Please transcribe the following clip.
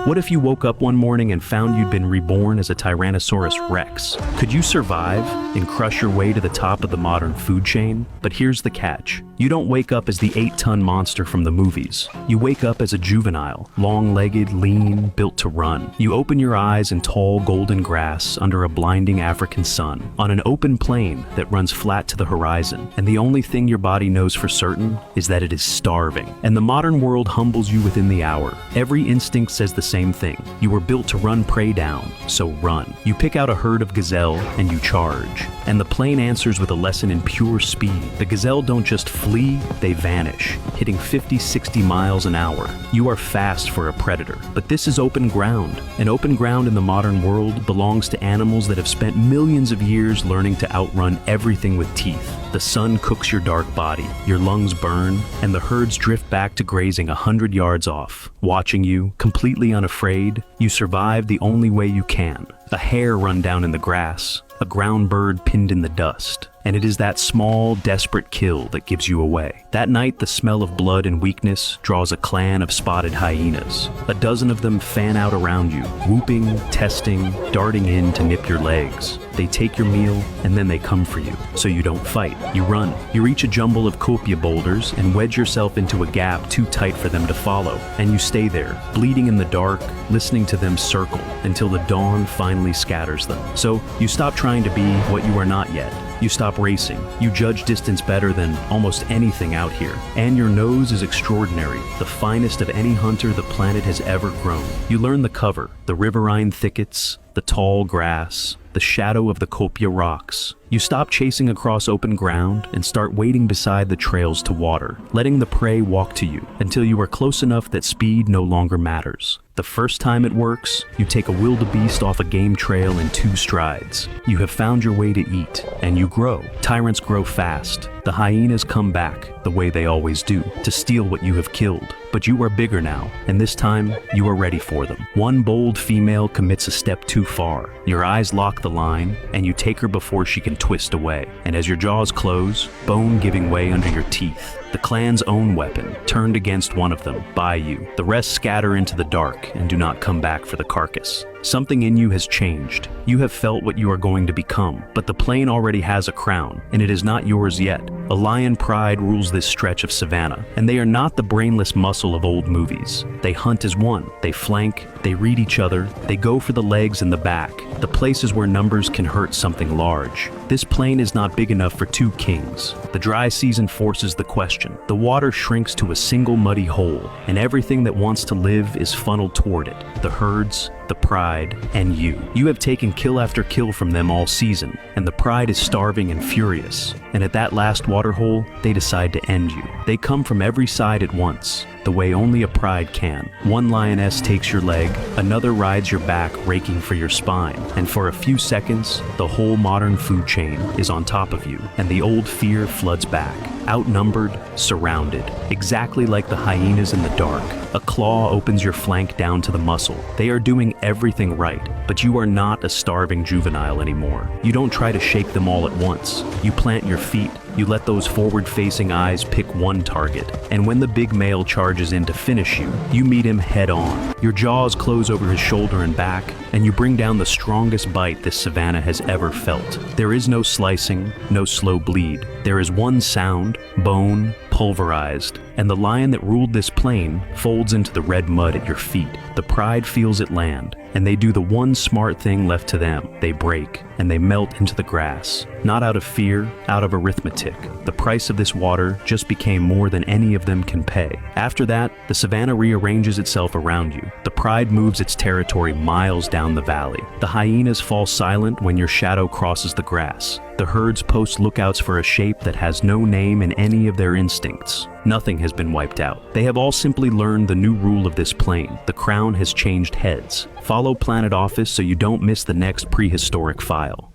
What if you woke up one morning and found you'd been reborn as a Tyrannosaurus Rex? Could you survive and crush your way to the top of the modern food chain? But here's the catch. You don't wake up as the 8-ton monster from the movies. You wake up as a juvenile, long-legged, lean, built to run. You open your eyes in tall golden grass under a blinding African sun, on an open plain that runs flat to the horizon, and the only thing your body knows for certain is that it is starving. And the modern world humbles you within the hour. Every instinct says the same thing. You were built to run prey down, so run. You pick out a herd of gazelle and you charge. And the plain answers with a lesson in pure speed. The gazelle don't just flee, they vanish, hitting 50-60 miles an hour. You are fast for a predator, but this is open ground. And open ground in the modern world belongs to animals that have spent millions of years learning to outrun everything with teeth. The sun cooks your dark body, your lungs burn, and the herds drift back to grazing 100 yards off. Watching you, completely unafraid, you survive the only way you can. A hare run down in the grass, a ground bird pinned in the dust. And it is that small, desperate kill that gives you away. That night, the smell of blood and weakness draws a clan of spotted hyenas. A dozen of them fan out around you, whooping, testing, darting in to nip your legs. They take your meal, and then they come for you, so you don't fight. You run. You reach a jumble of kopje boulders and wedge yourself into a gap too tight for them to follow. And you stay there, bleeding in the dark, listening to them circle, until the dawn finally scatters them. So you stop trying to be what you are not yet. You stop racing. You judge distance better than almost anything out here. And your nose is extraordinary, the finest of any hunter the planet has ever grown. You learn the cover, the riverine thickets, the tall grass, the shadow of the kopje rocks. You stop chasing across open ground and start waiting beside the trails to water, letting the prey walk to you until you are close enough that speed no longer matters. The first time it works, you take a wildebeest off a game trail in 2 strides. You have found your way to eat, and you grow. Tyrants grow fast. The hyenas come back, the way they always do, to steal what you have killed. But you are bigger now, and this time, you are ready for them. One bold female commits a step too far. Your eyes lock the line, and you take her before she can twist away. And as your jaws close, bone giving way under your teeth, the clan's own weapon, turned against one of them, by you. The rest scatter into the dark and do not come back for the carcass. Something in you has changed. You have felt what you are going to become, but the plain already has a crown, and it is not yours yet. A lion pride rules this stretch of savanna, and they are not the brainless muscle of old movies. They hunt as one, they flank, they read each other, they go for the legs and the back, the places where numbers can hurt something large. This plain is not big enough for 2 kings. The dry season forces the question. The water shrinks to a single muddy hole, and everything that wants to live is funneled toward it. The herds, the pride, and you. You have taken kill after kill from them all season, and the pride is starving and furious. And at that last waterhole, they decide to end you. They come from every side at once, the way only a pride can. One lioness takes your leg, another rides your back, raking for your spine, and for a few seconds, the whole modern food chain is on top of you, and the old fear floods back. Outnumbered, surrounded, exactly like the hyenas in the dark. A claw opens your flank down to the muscle. They are doing everything right, but you are not a starving juvenile anymore. You don't try to shake them all at once. You plant your feet. You let those forward-facing eyes pick one target, and when the big male charges in to finish you, you meet him head-on. Your jaws close over his shoulder and back, and you bring down the strongest bite this savanna has ever felt. There is no slicing, no slow bleed. There is one sound, bone, pulverized, and the lion that ruled this plain folds into the red mud at your feet. The pride feels it land, and they do the one smart thing left to them. They break, and they melt into the grass. Not out of fear, out of arithmetic. The price of this water just became more than any of them can pay. After that, the savanna rearranges itself around you. The pride moves its territory miles down the valley. The hyenas fall silent when your shadow crosses the grass. The herds post lookouts for a shape that has no name in any of their instincts. Nothing has been wiped out. They have all simply learned the new rule of this plain. The crown has changed heads. Follow Planet Office so you don't miss the next prehistoric file.